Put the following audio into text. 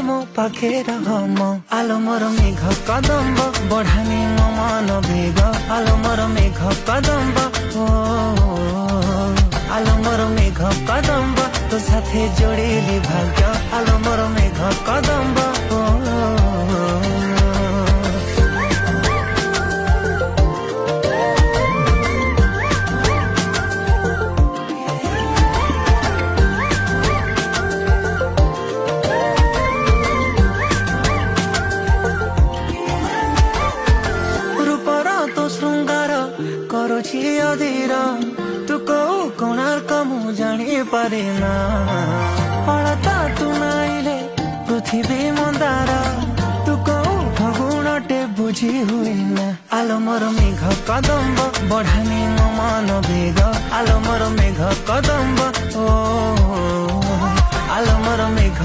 मो पाखे रम आलो मोर मेघ कदम्ब बढ़ानी मो मन बेग आलो मोर मेघ कदम्ब ओ आलो मोर मेघ कदम्ब तो साथे जोड़ेली भाग्य आलो मोर मेघ कदम्ब କରୁଛି ଅଧୀର ତୁ କୋଉ କୋଣାର୍କ ମୁଁ ଜାଣିପାରେ ନା ଅଳତା ତୁ ନାଇଲେ ପୃଥିବୀ ମନ୍ଦାର ତୁ କୋଉ ଫଗୁଣଟେ ବୁଝି ହୁଏ ନା ଆଲୋ ମୋର ମେଘ କଦମ୍ବ ବଢାନି ମୋ ମନ ବେଗ ଆଲୋ ମୋର ମେଘ କଦମ୍ବ ଓ ଆଲୋ ମୋର ମେଘ